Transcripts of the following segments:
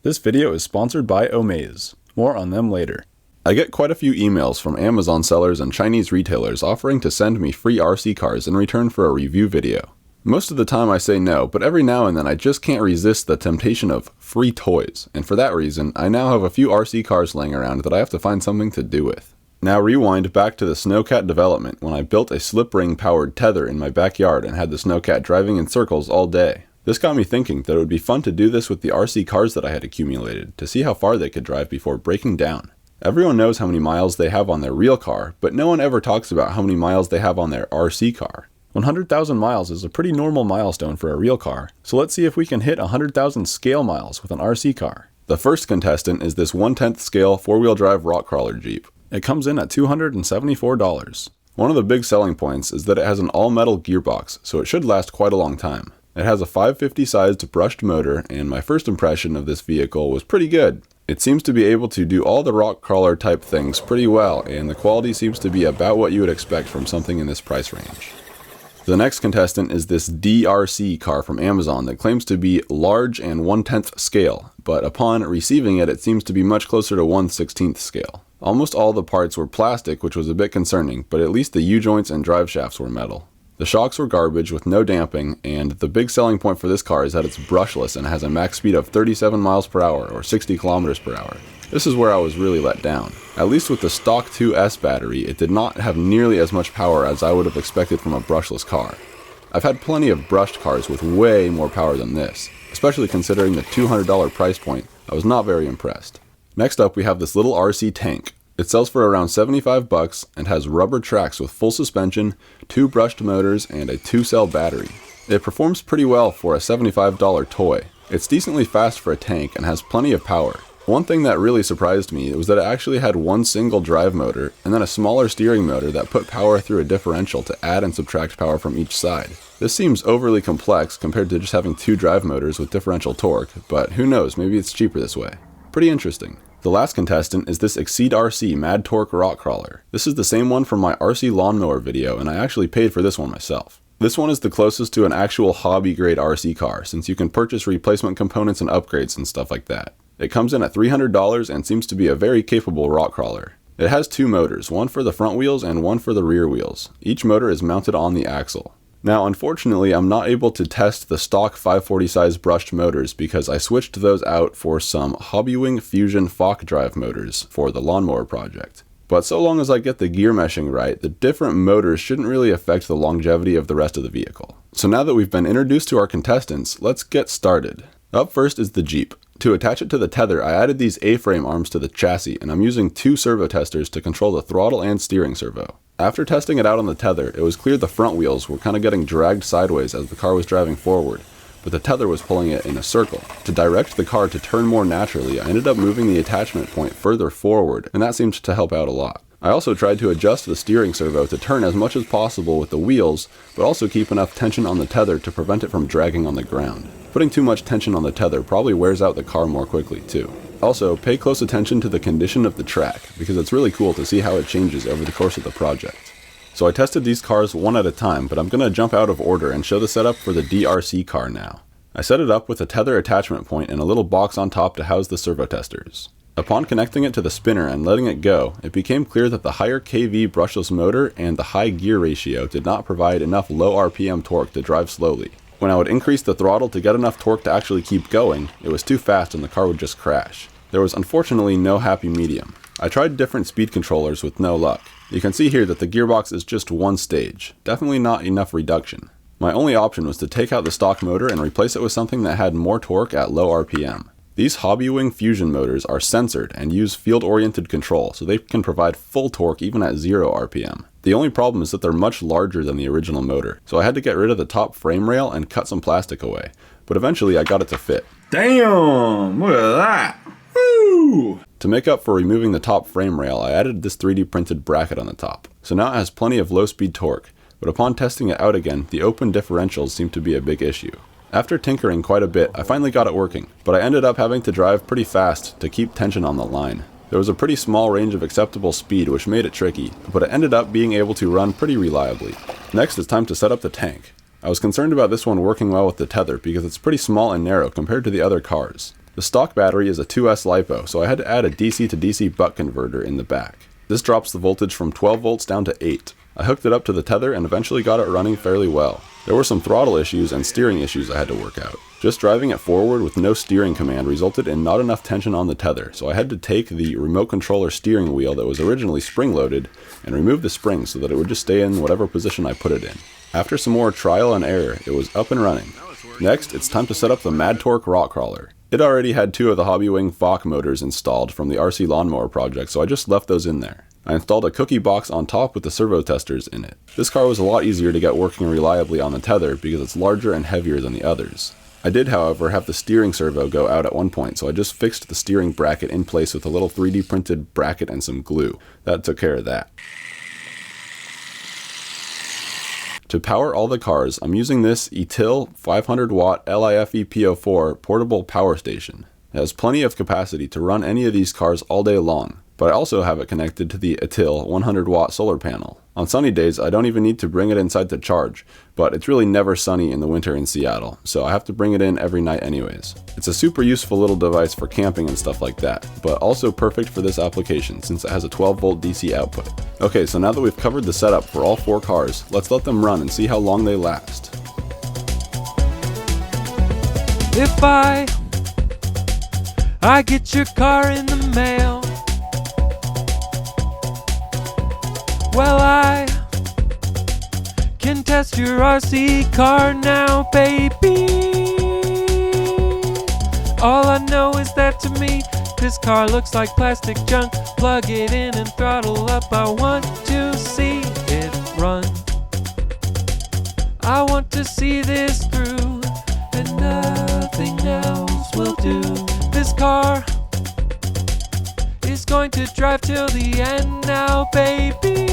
This video is sponsored by Omaze. More on them later. I get quite a few emails from Amazon sellers and Chinese retailers offering to send me free RC cars in return for a review video. Most of the time I say no, but every now and then I just can't resist the temptation of free toys, and for that reason, I now have a few RC cars laying around that I have to find something to do with. Now rewind back to the Snowcat development when I built a slip ring powered tether in my backyard and had the Snowcat driving in circles all day. This got me thinking that it would be fun to do this with the RC cars that I had accumulated, to see how far they could drive before breaking down. Everyone knows how many miles they have on their real car, but no one ever talks about how many miles they have on their RC car. 100,000 miles is a pretty normal milestone for a real car, so let's see if we can hit 100,000 scale miles with an RC car. The first contestant is this 1/10 scale 4-wheel drive rock crawler Jeep. It comes in at $274. One of the big selling points is that it has an all-metal gearbox, so it should last quite a long time. It has a 550 sized brushed motor, and my first impression of this vehicle was pretty good. It seems to be able to do all the rock crawler type things pretty well, and the quality seems to be about what you would expect from something in this price range. The next contestant is this DRC car from Amazon that claims to be large and 1/10 scale, but upon receiving it, it seems to be much closer to 1/16 scale. Almost all the parts were plastic, which was a bit concerning, but at least the U-joints and drive shafts were metal. The shocks were garbage with no damping, and the big selling point for this car is that it's brushless and has a max speed of 37 miles per hour or 60 kilometers per hour. This is where I was really let down. At least with the stock 2S battery, it did not have nearly as much power as I would have expected from a brushless car. I've had plenty of brushed cars with way more power than this, especially considering the $200 price point. I was not very impressed. Next up we have this little RC tank. It sells for around $75 and has rubber tracks with full suspension, 2 brushed motors, and a 2-cell battery. It performs pretty well for a $75 toy. It's decently fast for a tank and has plenty of power. One thing that really surprised me was that it actually had one single drive motor and then a smaller steering motor that put power through a differential to add and subtract power from each side. This seems overly complex compared to just having 2 drive motors with differential torque, but who knows, maybe it's cheaper this way. Pretty interesting. The last contestant is this Exceed RC Mad Torque Rock Crawler. This is the same one from my RC lawnmower video, and I actually paid for this one myself. This one is the closest to an actual hobby grade RC car, since you can purchase replacement components and upgrades and stuff like that. It comes in at $300 and seems to be a very capable rock crawler. It has 2 motors, one for the front wheels and one for the rear wheels. Each motor is mounted on the axle. Now unfortunately I'm not able to test the stock 540 size brushed motors because I switched those out for some Hobbywing Fusion Fock drive motors for the lawnmower project. But so long as I get the gear meshing right, the different motors shouldn't really affect the longevity of the rest of the vehicle. So now that we've been introduced to our contestants, let's get started. Up first is the Jeep. To attach it to the tether, I added these A-frame arms to the chassis, and I'm using 2 servo testers to control the throttle and steering servo. After testing it out on the tether, it was clear the front wheels were kind of getting dragged sideways as the car was driving forward, but the tether was pulling it in a circle. To direct the car to turn more naturally, I ended up moving the attachment point further forward, and that seemed to help out a lot. I also tried to adjust the steering servo to turn as much as possible with the wheels, but also keep enough tension on the tether to prevent it from dragging on the ground. Putting too much tension on the tether probably wears out the car more quickly too. Also, pay close attention to the condition of the track, because it's really cool to see how it changes over the course of the project. So I tested these cars one at a time, but I'm going to jump out of order and show the setup for the DRC car now. I set it up with a tether attachment point and a little box on top to house the servo testers. Upon connecting it to the spinner and letting it go, it became clear that the higher kV brushless motor and the high gear ratio did not provide enough low RPM torque to drive slowly. When I would increase the throttle to get enough torque to actually keep going, it was too fast and the car would just crash. There was unfortunately no happy medium. I tried different speed controllers with no luck. You can see here that the gearbox is just one stage, definitely not enough reduction. My only option was to take out the stock motor and replace it with something that had more torque at low RPM. These Hobbywing Fusion motors are sensored and use field-oriented control, so they can provide full torque even at 0 RPM. The only problem is that they're much larger than the original motor, so I had to get rid of the top frame rail and cut some plastic away, but eventually I got it to fit. Damn, look at that! Woo! To make up for removing the top frame rail, I added this 3D printed bracket on the top, so now it has plenty of low-speed torque, but upon testing it out again, the open differentials seem to be a big issue. After tinkering quite a bit, I finally got it working, but I ended up having to drive pretty fast to keep tension on the line. There was a pretty small range of acceptable speed which made it tricky, but it ended up being able to run pretty reliably. Next it's time to set up the tank. I was concerned about this one working well with the tether because it's pretty small and narrow compared to the other cars. The stock battery is a 2S LiPo, so I had to add a DC to DC buck converter in the back. This drops the voltage from 12 volts down to 8. I hooked it up to the tether and eventually got it running fairly well. There were some throttle issues and steering issues I had to work out. Just driving it forward with no steering command resulted in not enough tension on the tether, so I had to take the remote controller steering wheel that was originally spring-loaded and remove the spring so that it would just stay in whatever position I put it in. After some more trial and error, it was up and running. Next, it's time to set up the Mad Torque rock crawler. It already had 2 of the Hobbywing Fok motors installed from the RC Lawnmower project, so I just left those in there. I installed a cookie box on top with the servo testers in it. This car was a lot easier to get working reliably on the tether because it's larger and heavier than the others. I did, however, have the steering servo go out at one point, so I just fixed the steering bracket in place with a little 3D printed bracket and some glue. That took care of that. To power all the cars, I'm using this ETIL 500 watt LIFE P04 portable power station. It has plenty of capacity to run any of these cars all day long, but I also have it connected to the ETIL 100 watt solar panel. On sunny days, I don't even need to bring it inside to charge, but it's really never sunny in the winter in Seattle, so I have to bring it in every night anyways. It's a super useful little device for camping and stuff like that, but also perfect for this application since it has a 12 volt DC output. Okay, so now that we've covered the setup for all 4 cars, let's let them run and see how long they last. If I get your car in the mail, well, I can test your RC car now, baby. All I know is that to me, this car looks like plastic junk. Plug it in and throttle up. I want to see it run. I want to see this through, and nothing else will do. This car is going to drive till the end now, baby.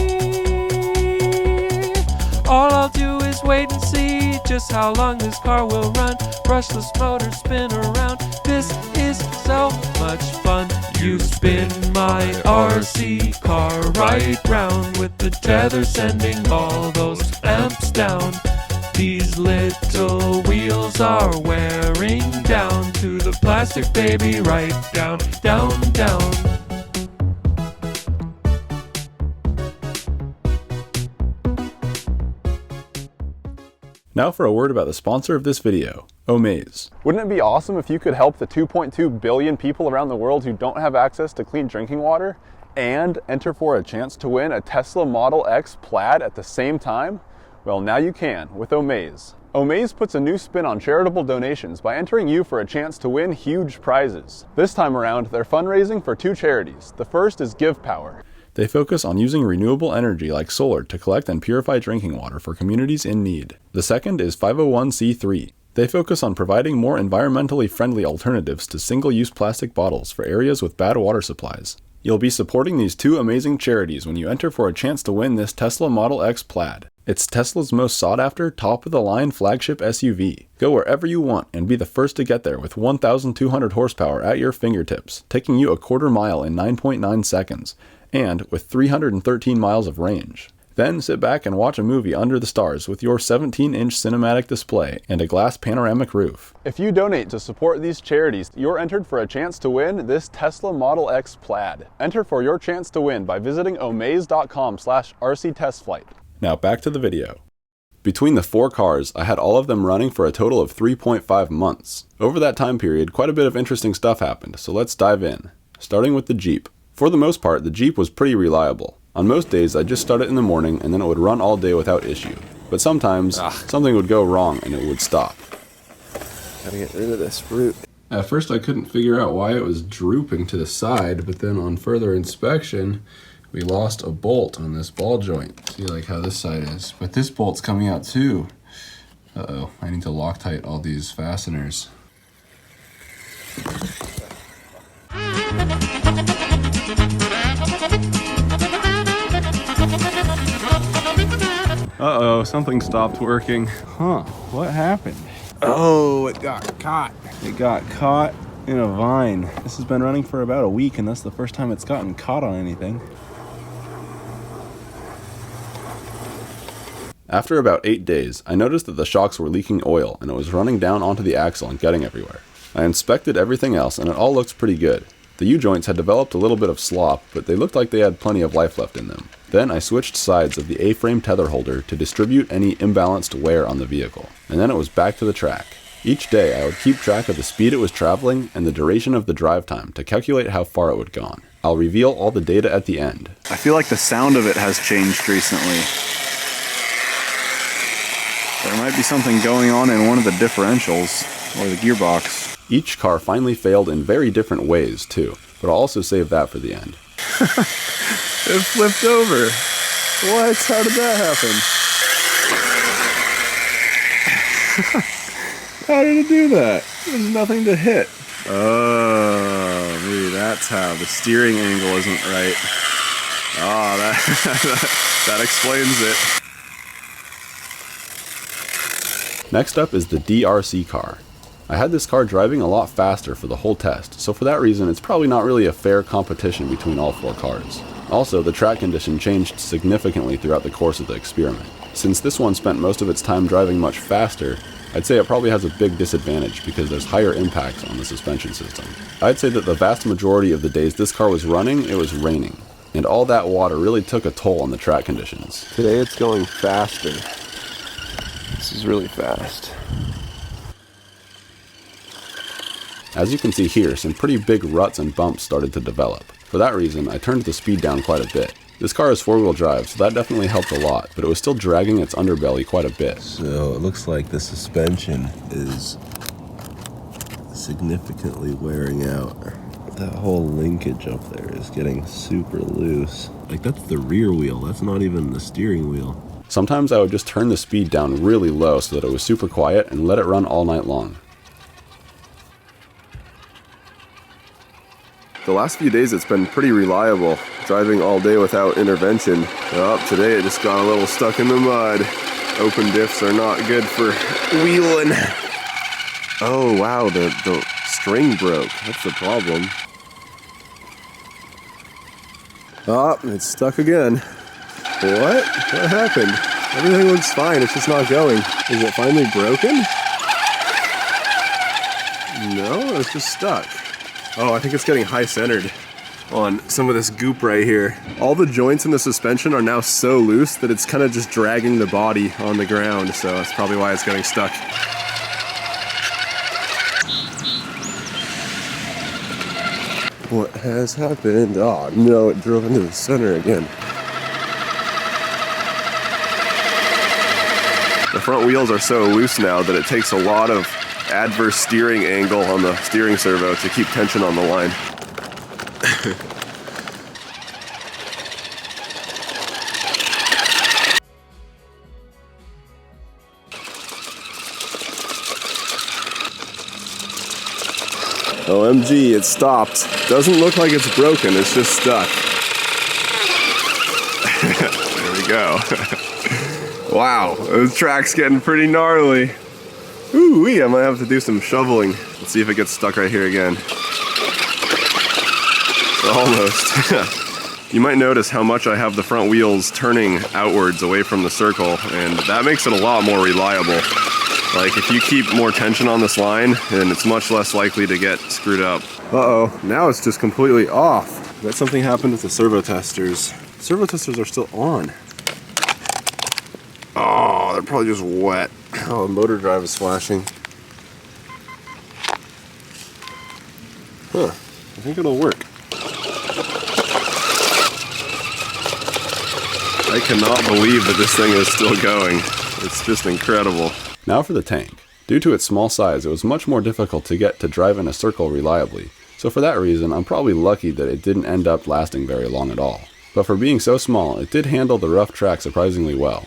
All I'll do is wait and see just how long this car will run. Brushless motor spin around. This is so much fun. You spin my RC car right round with the tether sending all those amps down. These little wheels are wearing down to the plastic, baby, right down, down, down. Now for a word about the sponsor of this video, Omaze. Wouldn't it be awesome if you could help the 2.2 billion people around the world who don't have access to clean drinking water and enter for a chance to win a Tesla Model X Plaid at the same time? Well, now you can with Omaze. Omaze puts a new spin on charitable donations by entering you for a chance to win huge prizes. This time around, they're fundraising for 2 charities. The first is Give Power. They focus on using renewable energy like solar to collect and purify drinking water for communities in need. The second is 501c3. They focus on providing more environmentally friendly alternatives to single-use plastic bottles for areas with bad water supplies. You'll be supporting these 2 amazing charities when you enter for a chance to win this Tesla Model X Plaid. It's Tesla's most sought-after, top-of-the-line flagship SUV. Go wherever you want and be the first to get there with 1,200 horsepower at your fingertips, taking you a quarter mile in 9.9 seconds, and with 313 miles of range. Then sit back and watch a movie under the stars with your 17-inch cinematic display and a glass panoramic roof. If you donate to support these charities, you're entered for a chance to win this Tesla Model X Plaid. Enter for your chance to win by visiting omaze.com/rctestflight. Now back to the video. Between the 4 cars, I had all of them running for a total of 3.5 months. Over that time period, quite a bit of interesting stuff happened, so let's dive in. Starting with the Jeep. For the most part, the Jeep was pretty reliable. On most days, I'd just start it in the morning and then it would run all day without issue. But sometimes, something would go wrong and it would stop. Gotta get rid of this root. At first I couldn't figure out why it was drooping to the side, but then on further inspection, we lost a bolt on this ball joint. See like how this side is. But this bolt's coming out too. Uh-oh, I need to Loctite all these fasteners. Uh-oh, something stopped working. Huh, what happened? Oh, it got caught. It got caught in a vine. This has been running for about a week and that's the first time it's gotten caught on anything. After about 8 days, I noticed that the shocks were leaking oil and it was running down onto the axle and getting everywhere. I inspected everything else and it all looks pretty good. The U-joints had developed a little bit of slop, but they looked like they had plenty of life left in them. Then I switched sides of the A-frame tether holder to distribute any imbalanced wear on the vehicle, and then it was back to the track. Each day I would keep track of the speed it was traveling and the duration of the drive time to calculate how far it would gone. I'll reveal all the data at the end. I feel like the sound of it has changed recently. There might be something going on in one of the differentials, or the gearbox. Each car finally failed in very different ways too, but I'll also save that for the end. It flipped over. What? How did that happen? How did it do that? There's nothing to hit. Oh, maybe that's how. The steering angle isn't right. Oh, that explains it. Next up is the DRC car. I had this car driving a lot faster for the whole test, so for that reason it's probably not really a fair competition between all 4 cars. Also, the track condition changed significantly throughout the course of the experiment. Since this one spent most of its time driving much faster, I'd say it probably has a big disadvantage because there's higher impacts on the suspension system. I'd say that the vast majority of the days this car was running, it was raining, and all that water really took a toll on the track conditions. Today it's going faster. This is really fast. As you can see here, some pretty big ruts and bumps started to develop. For that reason, I turned the speed down quite a bit. This car is 4-wheel drive, so that definitely helped a lot, but it was still dragging its underbelly quite a bit. So it looks like the suspension is significantly wearing out. That whole linkage up there is getting super loose. Like, that's the rear wheel, that's not even the steering wheel. Sometimes I would just turn the speed down really low so that it was super quiet and let it run all night long. The last few days it's been pretty reliable, driving all day without intervention. Today it just got a little stuck in the mud. Open diffs are not good for wheeling. Oh wow, the string broke. That's the problem. It's stuck again. What happened? Everything looks fine, it's just not going. Is it finally broken? No, it's just stuck. Oh, I think it's getting high-centered on some of this goop right here. All the joints in the suspension are now so loose that it's kind of just dragging the body on the ground, so that's probably why it's getting stuck. What has happened? Oh no, it drove into the center again. The front wheels are so loose now that it takes a lot of adverse steering angle on the steering servo to keep tension on the line. OMG, it stopped. Doesn't look like it's broken, it's just stuck. There we go. Wow, this track's getting pretty gnarly. Ooh-wee, I might have to do some shoveling. Let's see if it gets stuck right here again. Almost. You might notice how much I have the front wheels turning outwards away from the circle, and that makes it a lot more reliable. Like, if you keep more tension on this line, then it's much less likely to get screwed up. Uh-oh, now it's just completely off. Bet something happened with the servo testers. Servo testers are still on. Oh, they're probably just wet. Oh, motor drive is flashing. Huh, I think it'll work. I cannot believe that this thing is still going. It's just incredible. Now for the tank. Due to its small size, it was much more difficult to get to drive in a circle reliably, so for that reason, I'm probably lucky that it didn't end up lasting very long at all. But for being so small, it did handle the rough track surprisingly well.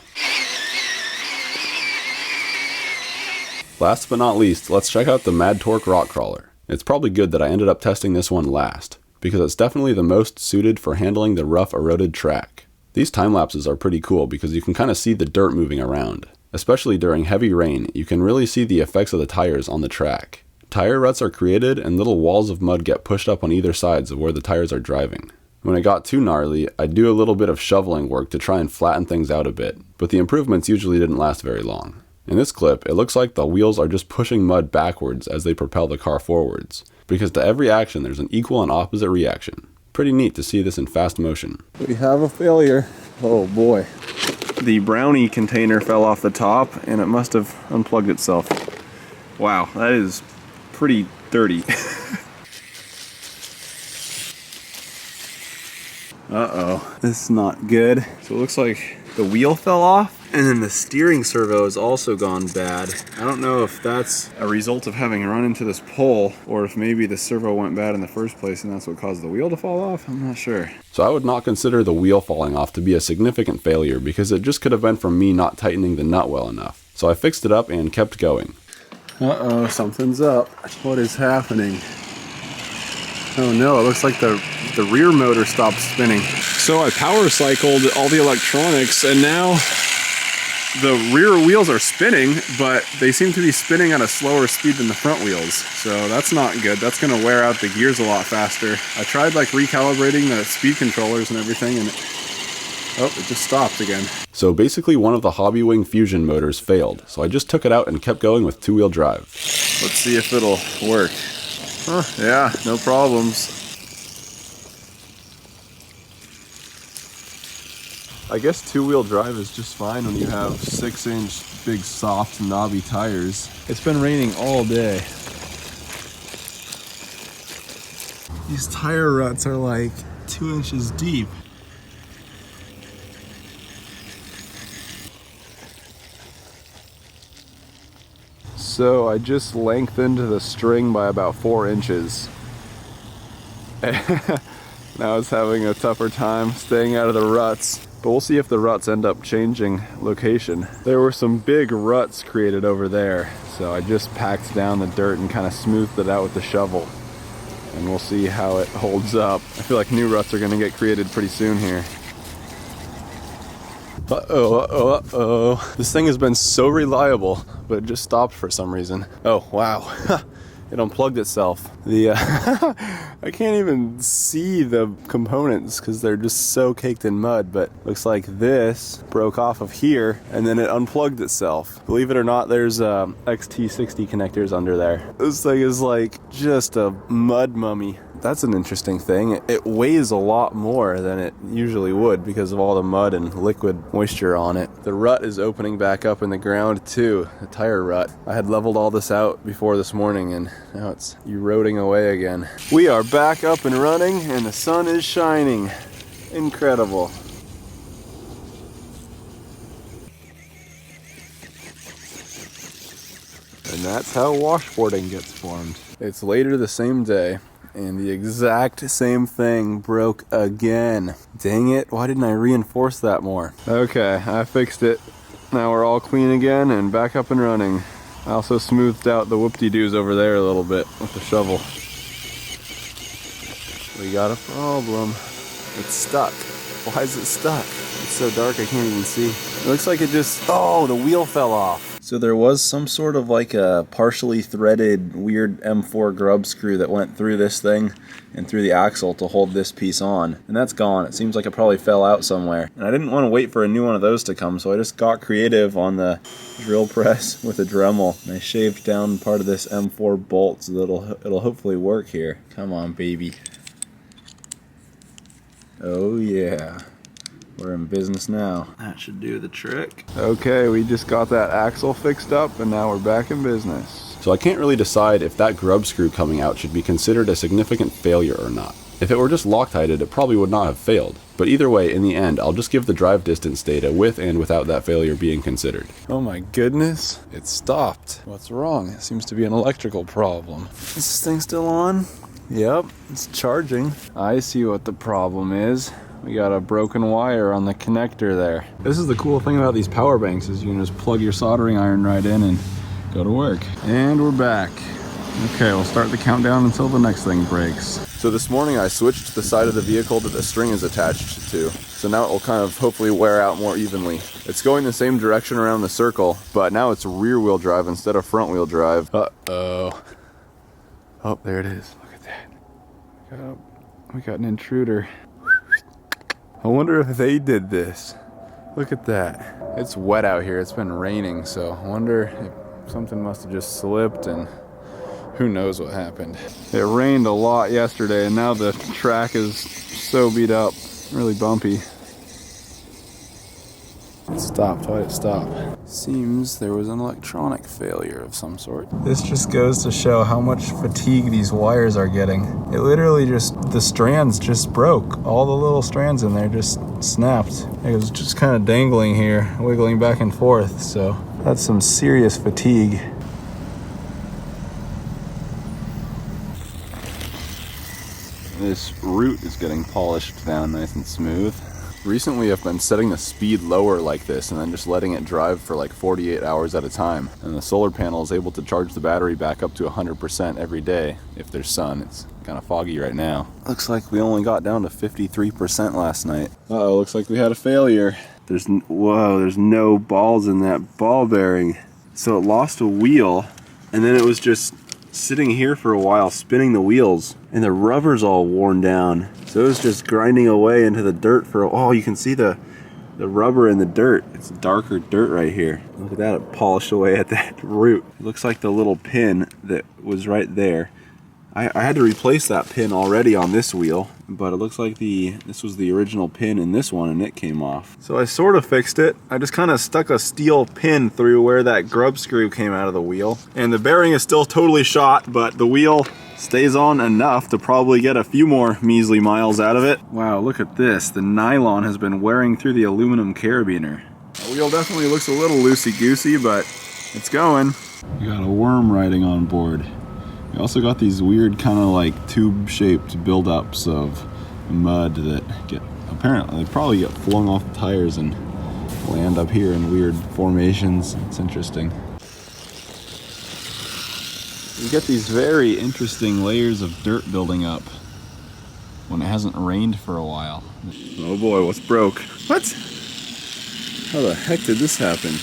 Last but not least, let's check out the Mad Torque Rock Crawler. It's probably good that I ended up testing this one last, because it's definitely the most suited for handling the rough eroded track. These time lapses are pretty cool because you can kind of see the dirt moving around. Especially during heavy rain, you can really see the effects of the tires on the track. Tire ruts are created and little walls of mud get pushed up on either sides of where the tires are driving. When it got too gnarly, I'd do a little bit of shoveling work to try and flatten things out a bit, but the improvements usually didn't last very long. In this clip, it looks like the wheels are just pushing mud backwards as they propel the car forwards, because to every action there's an equal and opposite reaction. Pretty neat to see this in fast motion. We have a failure. Oh boy. The brownie container fell off the top and it must have unplugged itself. Wow, that is pretty dirty. Uh-oh, this is not good. So it looks like the wheel fell off and then the steering servo has also gone bad. I don't know if that's a result of having run into this pole or if maybe the servo went bad in the first place and that's what caused the wheel to fall off. I'm not sure. So I would not consider the wheel falling off to be a significant failure because it just could have been from me not tightening the nut well enough. So I fixed it up and kept going. Uh-oh, something's up. What is happening? Oh no, it looks like the rear motor stopped spinning. So I power cycled all the electronics and now the rear wheels are spinning, but they seem to be spinning at a slower speed than the front wheels. So that's not good. That's gonna wear out the gears a lot faster. I tried like recalibrating the speed controllers and everything and it just stopped again. So basically one of the Hobbywing Fusion motors failed, so I just took it out and kept going with two-wheel drive. Let's see if it'll work. Huh, yeah, no problems. I guess two-wheel drive is just fine when you have 6-inch big soft knobby tires. It's been raining all day. These tire ruts are like 2 inches deep. So I just lengthened the string by about 4 inches. Now it's having a tougher time staying out of the ruts. But we'll see if the ruts end up changing location. There were some big ruts created over there, so I just packed down the dirt and kind of smoothed it out with the shovel. And we'll see how it holds up. I feel like new ruts are gonna get created pretty soon here. Uh-oh. This thing has been so reliable, but it just stopped for some reason. Oh, wow. It unplugged itself. I can't even see the components because they're just so caked in mud, but looks like this broke off of here and then it unplugged itself. Believe it or not, there's XT60 connectors under there. This thing is like just a mud mummy. That's an interesting thing. It weighs a lot more than it usually would because of all the mud and liquid moisture on it. The rut is opening back up in the ground too, the tire rut. I had leveled all this out before this morning and now it's eroding away again. We are back up and running and the sun is shining. Incredible. And that's how washboarding gets formed. It's later the same day. And the exact same thing broke again. Dang it, why didn't I reinforce that more? Okay, I fixed it. Now we're all clean again and back up and running. I also smoothed out the whoop-de-doos over there a little bit with the shovel. We got a problem. It's stuck. Why is it stuck? It's so dark I can't even see. It looks like it just... Oh, the wheel fell off. So there was some sort of like a partially threaded weird M4 grub screw that went through this thing and through the axle to hold this piece on. And that's gone. It seems like it probably fell out somewhere. And I didn't want to wait for a new one of those to come, so I just got creative on the drill press with a Dremel. And I shaved down part of this M4 bolt so that it'll hopefully work here. Come on, baby. Oh yeah. We're in business now. That should do the trick. Okay, we just got that axle fixed up and now we're back in business. So I can't really decide if that grub screw coming out should be considered a significant failure or not. If it were just Loctited, it probably would not have failed. But either way, in the end, I'll just give the drive distance data with and without that failure being considered. Oh my goodness, it stopped. What's wrong? It seems to be an electrical problem. Is this thing still on? Yep, it's charging. I see what the problem is. We got a broken wire on the connector there. This is the cool thing about these power banks is you can just plug your soldering iron right in and go to work. And we're back. Okay, we'll start the countdown until the next thing breaks. So this morning I switched to the side of the vehicle that the string is attached to. So now it will kind of hopefully wear out more evenly. It's going the same direction around the circle, but now it's rear wheel drive instead of front wheel drive. Uh-oh. Oh, there it is. Look at that. We got an intruder. I wonder if they did this. Look at that. It's wet out here. It's been raining, so I wonder if something must have just slipped and who knows what happened. It rained a lot yesterday and now the track is so beat up, really bumpy. It stopped. Why did it stop? Seems there was an electronic failure of some sort. This just goes to show how much fatigue these wires are getting. It literally the strands just broke. All the little strands in there just snapped. It was just kind of dangling here, wiggling back and forth, so that's some serious fatigue. This root is getting polished down nice and smooth. Recently I've been setting the speed lower like this and then just letting it drive for like 48 hours at a time. And the solar panel is able to charge the battery back up to 100% every day if there's sun. It's kind of foggy right now. Looks like we only got down to 53% last night. Uh-oh, looks like we had a failure. There's no balls in that ball bearing. So it lost a wheel and then it was just sitting here for a while spinning the wheels and the rubber's all worn down. So it was just grinding away into the dirt oh, you can see the rubber in the dirt. It's darker dirt right here. Look at that, it polished away at that root. It looks like the little pin that was right there. I had to replace that pin already on this wheel, but it looks like this was the original pin in this one and it came off. So I sort of fixed it. I just kind of stuck a steel pin through where that grub screw came out of the wheel. And the bearing is still totally shot, but the wheel stays on enough to probably get a few more measly miles out of it. Wow, look at this. The nylon has been wearing through the aluminum carabiner. The wheel definitely looks a little loosey-goosey, but it's going. We got a worm riding on board. We also got these weird kind of like tube-shaped buildups of mud that they probably get flung off the tires and land up here in weird formations. It's interesting. You get these very interesting layers of dirt building up when it hasn't rained for a while. Oh boy, what's broke? What? How the heck did this happen?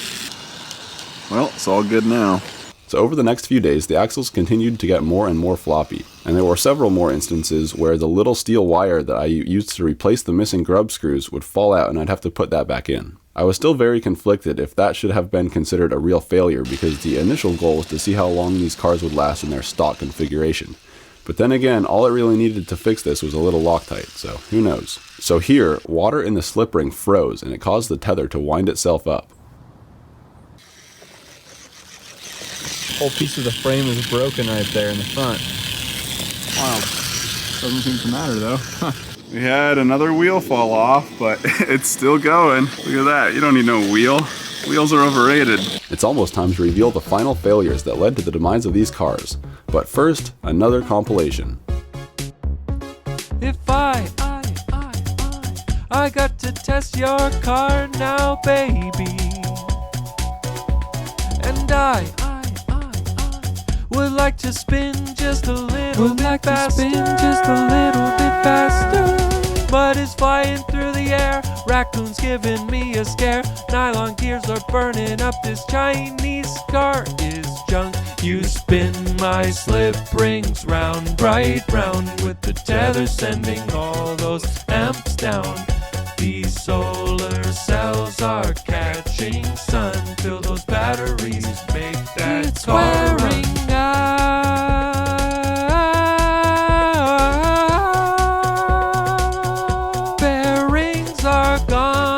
Well, it's all good now. So over the next few days, the axles continued to get more and more floppy, and there were several more instances where the little steel wire that I used to replace the missing grub screws would fall out and I'd have to put that back in. I was still very conflicted if that should have been considered a real failure because the initial goal was to see how long these cars would last in their stock configuration. But then again, all it really needed to fix this was a little Loctite, so who knows. So here, water in the slip ring froze and it caused the tether to wind itself up. Whole piece of the frame is broken right there in the front. Wow, doesn't seem to matter though. We had another wheel fall off, but it's still going. Look at that, you don't need no wheel. Wheels are overrated. It's almost time to reveal the final failures that led to the demise of these cars. But first, another compilation. If I got to test your car now, baby. And I would like to spin just a little bit faster. Mud is flying through the air, raccoons giving me a scare. Nylon gears are burning up, this Chinese car is junk. You spin my slip rings round, right round, with the tether sending all those amps down. These solar cells are catching sun till those batteries make that car run. Bearings are gone.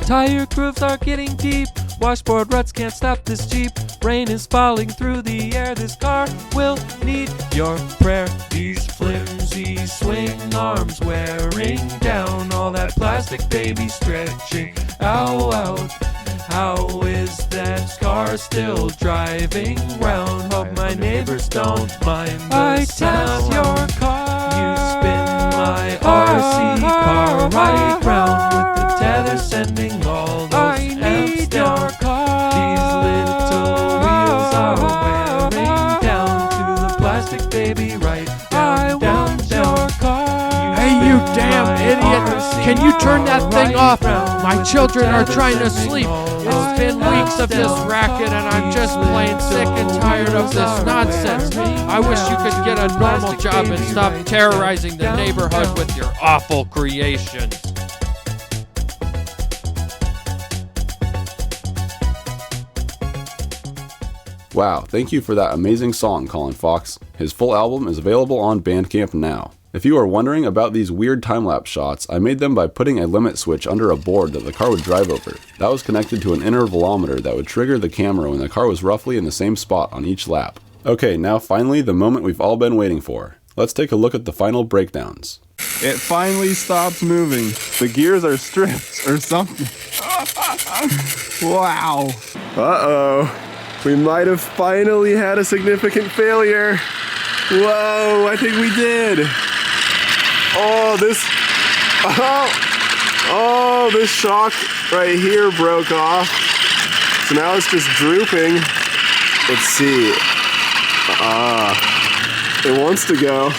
Tire grooves are getting deep. Washboard ruts can't stop this Jeep. Rain is falling through the air. This car will need your prayer. These flimsy swing arms wearing down. All that plastic, baby, stretching out. How is that car still driving round? Hope my neighbors don't mind the sound. Test your car. You spin my RC car right round with the tether sending all those amps down. These little wheels are wearing down to the plastic, baby, right down, down. Hey, you damn idiot! Can you turn that thing off? My children are trying to sleep. It's been been weeks of this racket, and I'm just plain sick and tired of this nonsense. I wish you could get a normal job and stop terrorizing the neighborhood with your awful creation. Wow, thank you for that amazing song, Colin Fox. His full album is available on Bandcamp now. If you are wondering about these weird time-lapse shots, I made them by putting a limit switch under a board that the car would drive over. That was connected to an intervalometer that would trigger the camera when the car was roughly in the same spot on each lap. Okay, now finally the moment we've all been waiting for. Let's take a look at the final breakdowns. It finally stops moving. The gears are stripped or something. Wow. Uh-oh. We might have finally had a significant failure. Whoa, I think we did. Oh, this shock right here broke off. So now it's just drooping. Let's see. It wants to go.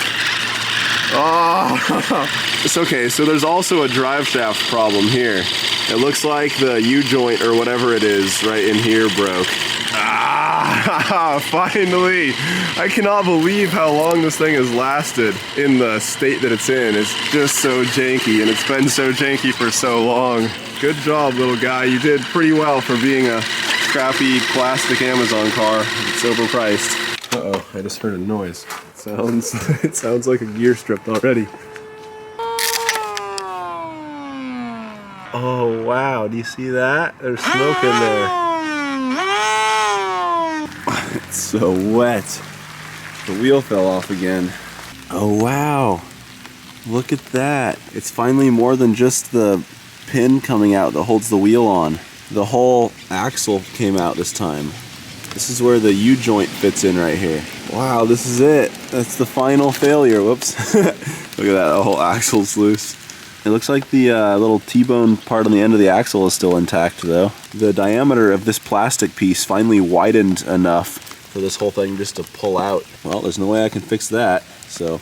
It's okay, so there's also a drive shaft problem here. It looks like the U-joint or whatever it is right in here broke. Finally! I cannot believe how long this thing has lasted in the state that it's in. It's just so janky, and it's been so janky for so long. Good job, little guy. You did pretty well for being a crappy plastic Amazon car. It's overpriced. Uh-oh, I just heard a noise. It sounds like a gear stripped already. Oh, wow. Do you see that? There's smoke in there. It's so wet. The wheel fell off again. Oh wow. Look at that. It's finally more than just the pin coming out that holds the wheel on. The whole axle came out this time. This is where the U-joint fits in right here. Wow, this is it. That's the final failure. Whoops. Look at that, the whole axle's loose. It looks like the little T-bone part on the end of the axle is still intact though. The diameter of this plastic piece finally widened enough for this whole thing just to pull out. Well, there's no way I can fix that, so.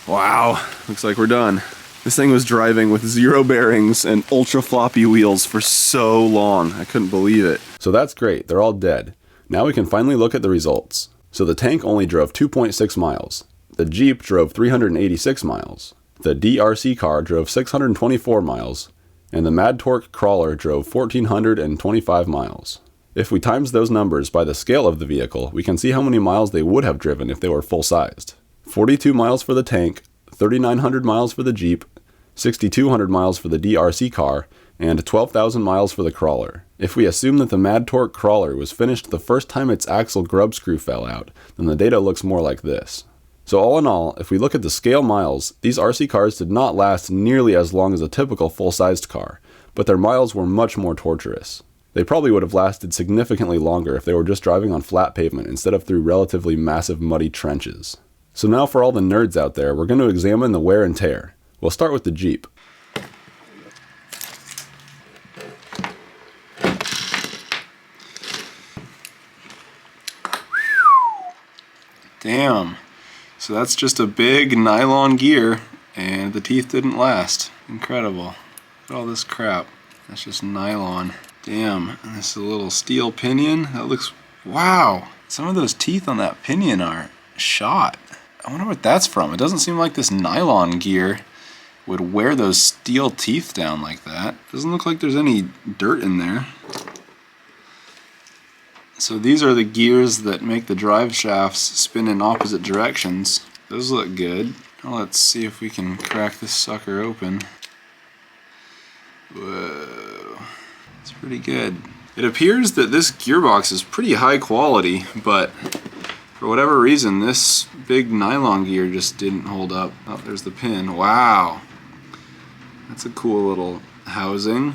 Wow, looks like we're done. This thing was driving with 0 bearings and ultra floppy wheels for so long. I couldn't believe it. So that's great, they're all dead. Now we can finally look at the results. So the tank only drove 2.6 miles. The Jeep drove 386 miles. The DRC car drove 624 miles, and the Mad Torque crawler drove 1,425 miles. If we times those numbers by the scale of the vehicle, we can see how many miles they would have driven if they were full-sized. 42 miles for the tank, 3,900 miles for the Jeep, 6,200 miles for the DRC car, and 12,000 miles for the crawler. If we assume that the Mad Torque crawler was finished the first time its axle grub screw fell out, then the data looks more like this. So all in all, if we look at the scale miles, these RC cars did not last nearly as long as a typical full-sized car, but their miles were much more torturous. They probably would have lasted significantly longer if they were just driving on flat pavement instead of through relatively massive muddy trenches. So now for all the nerds out there, we're going to examine the wear and tear. We'll start with the Jeep. Damn. So that's just a big nylon gear, and the teeth didn't last. Incredible. Look at all this crap. That's just nylon. Damn. And this is a little steel pinion. That looks... Wow! Some of those teeth on that pinion are shot. I wonder what that's from. It doesn't seem like this nylon gear would wear those steel teeth down like that. Doesn't look like there's any dirt in there. So these are the gears that make the drive shafts spin in opposite directions. Those look good. Now let's see if we can crack this sucker open. Whoa, it's pretty good. It appears that this gearbox is pretty high quality, but for whatever reason this big nylon gear just didn't hold up. Oh, there's the pin. Wow. That's a cool little housing.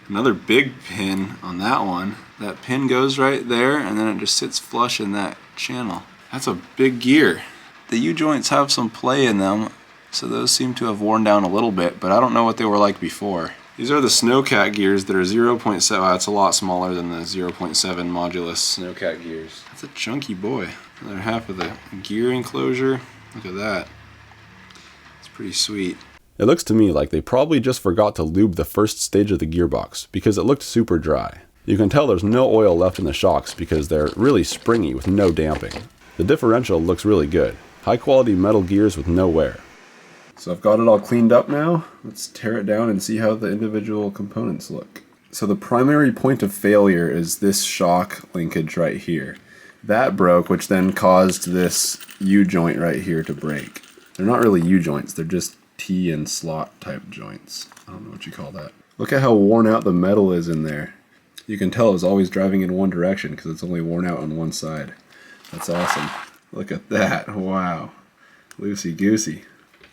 Another big pin on that one. That pin goes right there and then it just sits flush in that channel. That's a big gear. The U-joints have some play in them, so those seem to have worn down a little bit, but I don't know what they were like before. These are the Snowcat gears that are 0.7. That's a lot smaller than the 0.7 modulus Snowcat gears. That's a chunky boy. Another half of the gear enclosure. Look at that. It's pretty sweet. It looks to me like they probably just forgot to lube the first stage of the gearbox because it looked super dry. You can tell there's no oil left in the shocks because they're really springy with no damping. The differential looks really good. High quality metal gears with no wear. So I've got it all cleaned up now. Let's tear it down and see how the individual components look. So the primary point of failure is this shock linkage right here. That broke, which then caused this U-joint right here to break. They're not really U-joints, they're just T and slot type joints. I don't know what you call that. Look at how worn out the metal is in there. You can tell it's always driving in one direction because it's only worn out on one side. That's awesome. Look at that, wow. Loosey-goosey.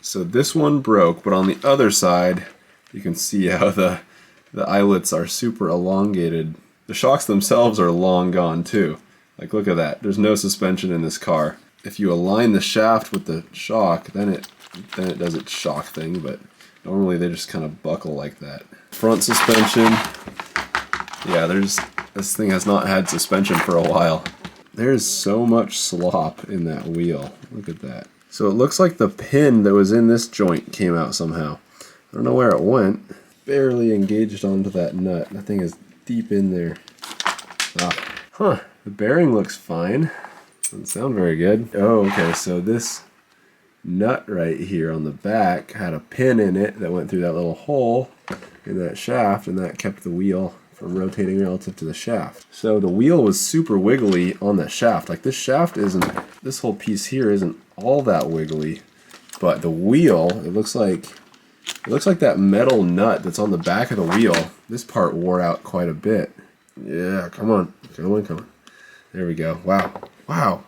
So this one broke, but on the other side, you can see how the eyelets are super elongated. The shocks themselves are long gone too. Like, look at that. There's no suspension in this car. If you align the shaft with the shock, then it does its shock thing, but normally they just kind of buckle like that. Front suspension. Yeah, this thing has not had suspension for a while. There's so much slop in that wheel. Look at that. So it looks like the pin that was in this joint came out somehow. I don't know where it went. Barely engaged onto that nut. That thing is deep in there. Huh. The bearing looks fine. Doesn't sound very good. Oh, okay. So this nut right here on the back had a pin in it that went through that little hole in that shaft, and that kept the wheel from rotating relative to the shaft. So the wheel was super wiggly on the shaft. Like, this shaft isn't, this whole piece here isn't all that wiggly, but the wheel, it looks like that metal nut that's on the back of the wheel, this part wore out quite a bit. Yeah, come on. There we go. Wow.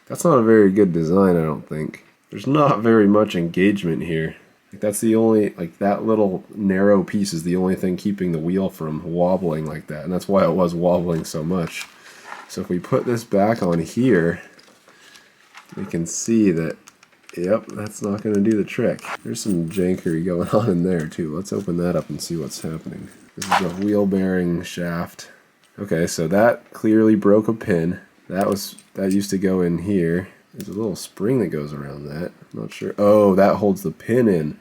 That's not a very good design, I don't think. There's not very much engagement here. Like, that's the only, like, that little narrow piece is the only thing keeping the wheel from wobbling like that, and that's why it was wobbling so much. So if we put this back on here, we can see that, yep, that's not going to do the trick. There's some jankery going on in there too. Let's open that up and see what's happening. This is the wheel bearing shaft. Okay, so that clearly broke a pin. That used to go in here. There's a little spring that goes around that. I'm not sure. Oh, that holds the pin in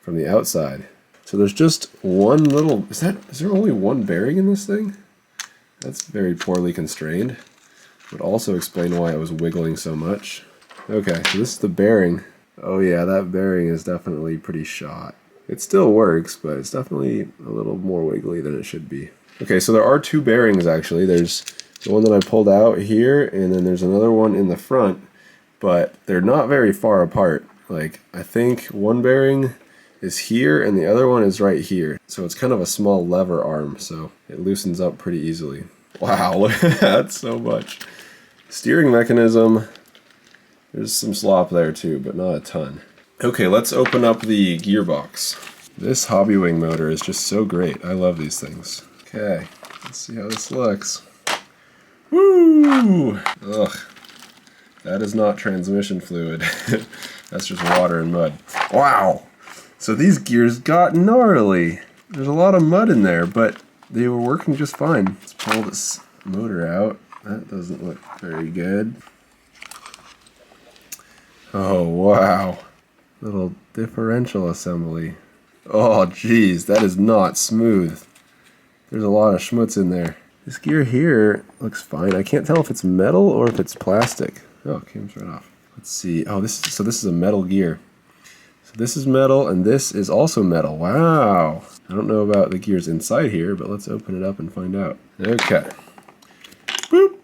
from the outside. So there's just one little, is there only one bearing in this thing? That's very poorly constrained. Would also explain why it was wiggling so much. Okay, so this is the bearing. Oh yeah, that bearing is definitely pretty shot. It still works, but it's definitely a little more wiggly than it should be. Okay, so there are two bearings actually. There's the one that I pulled out here, and then there's another one in the front, but they're not very far apart. Like, I think one bearing is here and the other one is right here. So it's kind of a small lever arm, so it loosens up pretty easily. Wow, look at that, so much. Steering mechanism, there's some slop there too, but not a ton. Okay, let's open up the gearbox. This Hobbywing motor is just so great. I love these things. Okay, let's see how this looks. Woo! Ugh, that is not transmission fluid. That's just water and mud. Wow! So these gears got gnarly. There's a lot of mud in there, but they were working just fine. Let's pull this motor out. That doesn't look very good. Oh, wow. Little differential assembly. Oh, geez, that is not smooth. There's a lot of schmutz in there. This gear here looks fine. I can't tell if it's metal or if it's plastic. Oh, it came right off. Let's see. Oh, this is a metal gear. So this is metal, and this is also metal. Wow. I don't know about the gears inside here, but let's open it up and find out. Okay. Boop.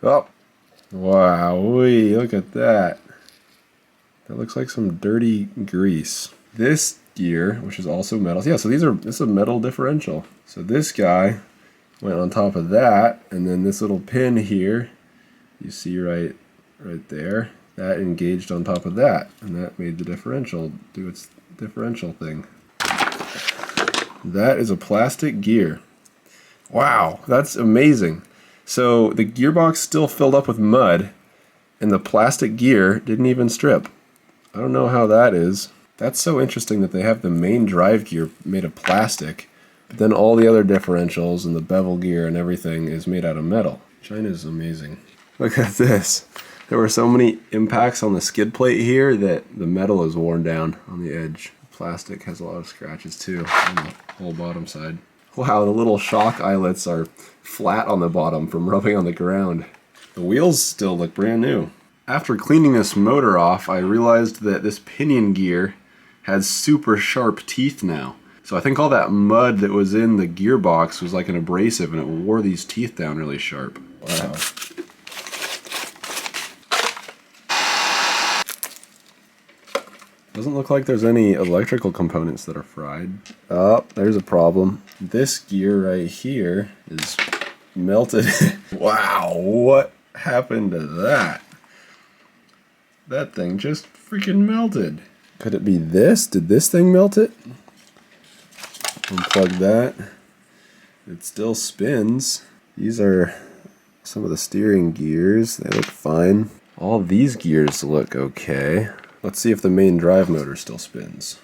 Oh. Wow-wee, look at that. That looks like some dirty grease. This gear, which is also metal. Yeah, so this is a metal differential. So this guy went on top of that, and then this little pin here, you see right there, that engaged on top of that, and that made the differential do its differential thing. That is a plastic gear. Wow, that's amazing. So the gearbox still filled up with mud, and the plastic gear didn't even strip. I don't know how that is. That's so interesting that they have the main drive gear made of plastic, but then all the other differentials and the bevel gear and everything is made out of metal. China's amazing. Look at this. There were so many impacts on the skid plate here that the metal is worn down on the edge. plastic has a lot of scratches too on the whole bottom side. Wow, the little shock eyelets are flat on the bottom from rubbing on the ground. The wheels still look brand new. After cleaning this motor off, I realized that this pinion gear has super sharp teeth now. So I think all that mud that was in the gearbox was like an abrasive and it wore these teeth down really sharp. Wow. Doesn't look like there's any electrical components that are fried. Oh, there's a problem. This gear right here is melted. Wow, what happened to that? That thing just freaking melted. Could it be this? Did this thing melt it? Unplug that. It still spins. These are some of the steering gears. They look fine. All these gears look okay. Let's see if the main drive motor still spins.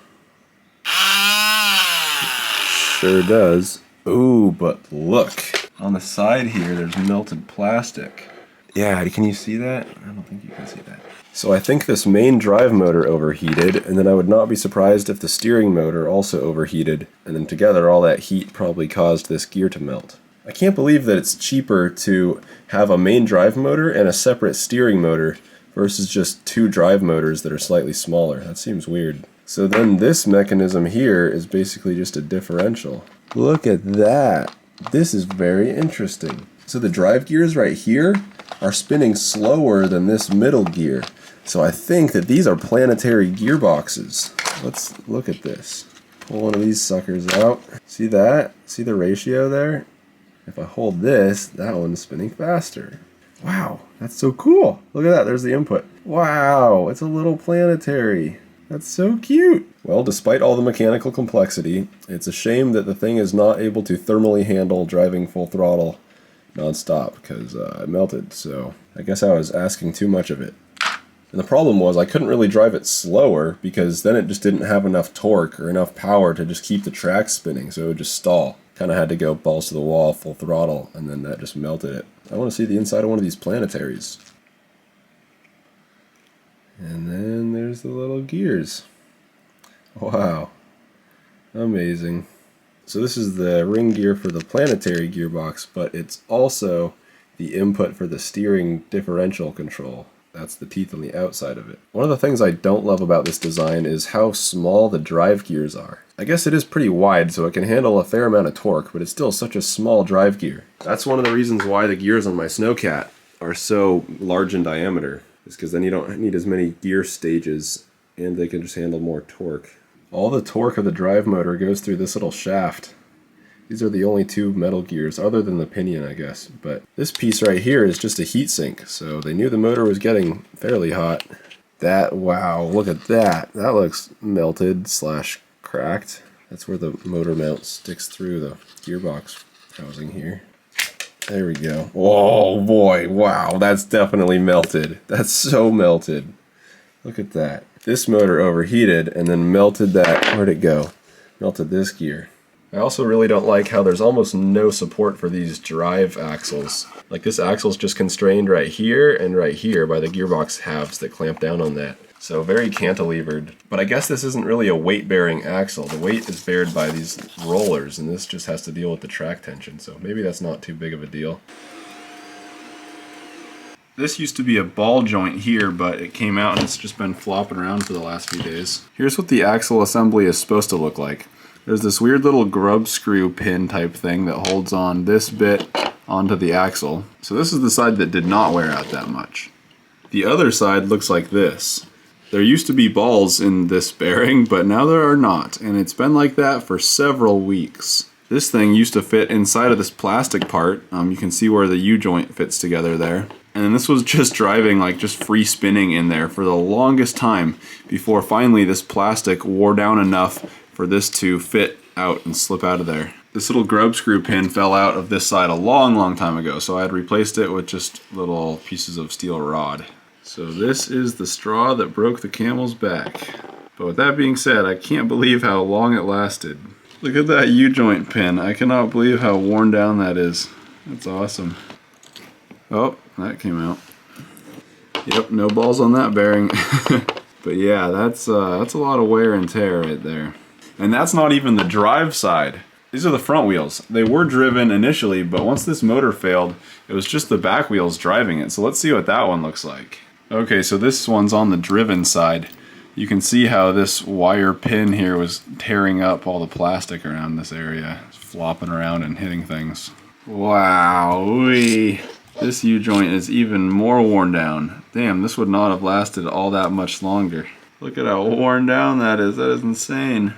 Sure does. Ooh, but look. On the side here, there's melted plastic. Yeah, can you see that? I don't think you can see that. So I think this main drive motor overheated, and then I would not be surprised if the steering motor also overheated, and then together all that heat probably caused this gear to melt. I can't believe that it's cheaper to have a main drive motor and a separate steering motor versus just two drive motors that are slightly smaller. That seems weird. So then this mechanism here is basically just a differential. Look at that. This is very interesting. So the drive gears right here are spinning slower than this middle gear. So I think that these are planetary gearboxes. Let's look at this. Pull one of these suckers out. See that? See the ratio there? If I hold this, that one's spinning faster. Wow, that's so cool. Look at that, there's the input. Wow, it's a little planetary. That's so cute. Well, despite all the mechanical complexity, it's a shame that the thing is not able to thermally handle driving full throttle non-stop because it melted, so I guess I was asking too much of it. And the problem was I couldn't really drive it slower because then it just didn't have enough torque or enough power to just keep the track spinning, so it would just stall. Kind of had to go balls to the wall, full throttle, and then that just melted it. I want to see the inside of one of these planetaries. And then there's the little gears. Wow. Amazing. So this is the ring gear for the planetary gearbox, but it's also the input for the steering differential control. That's the teeth on the outside of it. One of the things I don't love about this design is how small the drive gears are. I guess it is pretty wide, so it can handle a fair amount of torque, but it's still such a small drive gear. That's one of the reasons why the gears on my Snowcat are so large in diameter, is because then you don't need as many gear stages, and they can just handle more torque. All the torque of the drive motor goes through this little shaft. These are the only two metal gears, other than the pinion, I guess. But this piece right here is just a heat sink, so they knew the motor was getting fairly hot. That, wow, look at that. That looks melted slash cracked. That's where the motor mount sticks through the gearbox housing here. There we go. Oh boy, wow, that's definitely melted. That's so melted. Look at that. This motor overheated and then melted that, where'd it go? Melted this gear. I also really don't like how there's almost no support for these drive axles. Like this axle's just constrained right here and right here by the gearbox halves that clamp down on that. So very cantilevered. But I guess this isn't really a weight-bearing axle. The weight is bared by these rollers, and this just has to deal with the track tension, so maybe that's not too big of a deal. This used to be a ball joint here, but it came out and it's just been flopping around for the last few days. Here's what the axle assembly is supposed to look like. There's this weird little grub screw pin type thing that holds on this bit onto the axle. So this is the side that did not wear out that much. The other side looks like this. There used to be balls in this bearing, but now there are not, and it's been like that for several weeks. This thing used to fit inside of this plastic part. You can see where the U-joint fits together there. And then this was just driving, like just free spinning in there for the longest time before finally this plastic wore down enough for this to fit out and slip out of there. This little grub screw pin fell out of this side a long time ago, so I had replaced it with just little pieces of steel rod. So this is the straw that broke the camel's back. But with that being said, I can't believe how long it lasted. Look at that U-joint pin. I cannot believe how worn down that is. That's awesome. Oh, that came out. Yep, no balls on that bearing. But yeah, that's a lot of wear and tear right there. And that's not even the drive side. These are the front wheels. They were driven initially, but once this motor failed, it was just the back wheels driving it. So let's see what that one looks like. Okay, so this one's on the driven side. You can see how this wire pin here was tearing up all the plastic around this area. It's flopping around and hitting things. Wow-wee. This U-joint is even more worn down. Damn, this would not have lasted all that much longer. Look at how worn down that is. That is insane.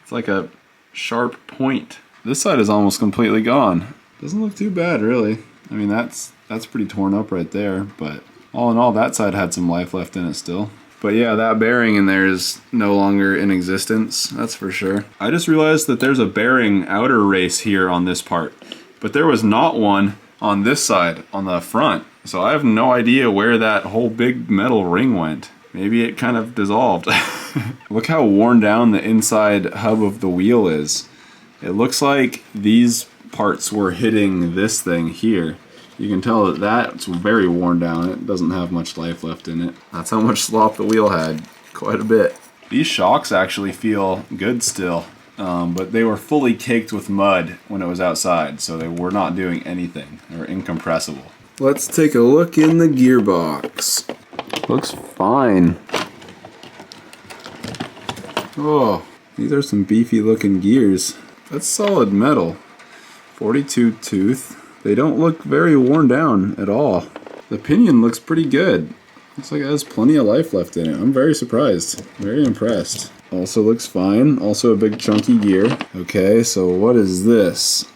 It's like a sharp point. This side is almost completely gone. Doesn't look too bad, really. I mean, that's pretty torn up right there, but all in all, that side had some life left in it still. But yeah, that bearing in there is no longer in existence, that's for sure. I just realized that there's a bearing outer race here on this part, but there was not one on this side, on the front. So I have no idea where that whole big metal ring went. Maybe it kind of dissolved. Look how worn down the inside hub of the wheel is. It looks like these parts were hitting this thing here. You can tell that that's very worn down. It doesn't have much life left in it. That's how much slop the wheel had. Quite a bit. These shocks actually feel good still, but they were fully caked with mud when it was outside, so they were not doing anything. They were incompressible. Let's take a look in the gearbox. Looks fine. Oh, these are some beefy looking gears. That's solid metal. 42 tooth. They don't look very worn down at all. The pinion looks pretty good. Looks like it has plenty of life left in it. I'm very surprised. Very impressed. Also looks fine. Also a big chunky gear. Okay, so what is this?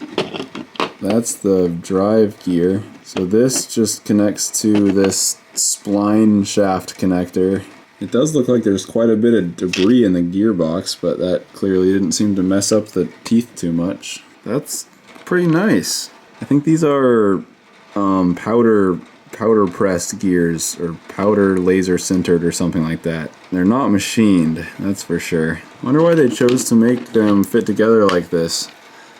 That's the drive gear. So this just connects to this spline shaft connector. It does look like there's quite a bit of debris in the gearbox, but that clearly didn't seem to mess up the teeth too much. That's pretty nice. I think these are powder pressed gears, or powder laser sintered or something like that. They're not machined, that's for sure. I wonder why they chose to make them fit together like this.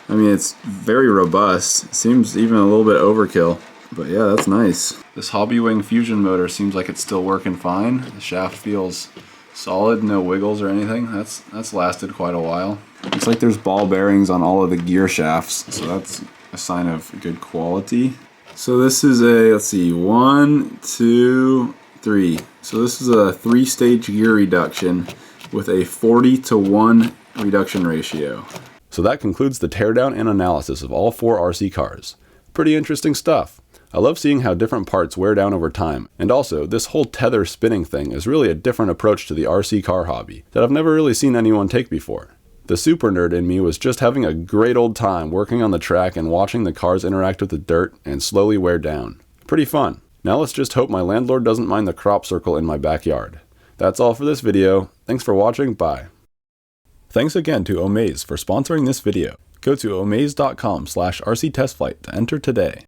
I mean, it's very robust. It seems even a little bit overkill. But yeah, that's nice. This Hobbywing Fusion motor seems like it's still working fine. The shaft feels solid, no wiggles or anything. That's lasted quite a while. Looks like there's ball bearings on all of the gear shafts, so that's a sign of good quality. So this is a, let's see, 1, 2, 3. So this is a 3-stage gear reduction with a 40-to-1 reduction ratio. So that concludes the teardown and analysis of all 4 RC cars. Pretty interesting stuff. I love seeing how different parts wear down over time, and also, this whole tether spinning thing is really a different approach to the RC car hobby that I've never really seen anyone take before. The super nerd in me was just having a great old time working on the track and watching the cars interact with the dirt and slowly wear down. Pretty fun. Now let's just hope my landlord doesn't mind the crop circle in my backyard. That's all for this video. Thanks for watching, bye. Thanks again to Omaze for sponsoring this video. Go to omaze.com/rctestflight to enter today.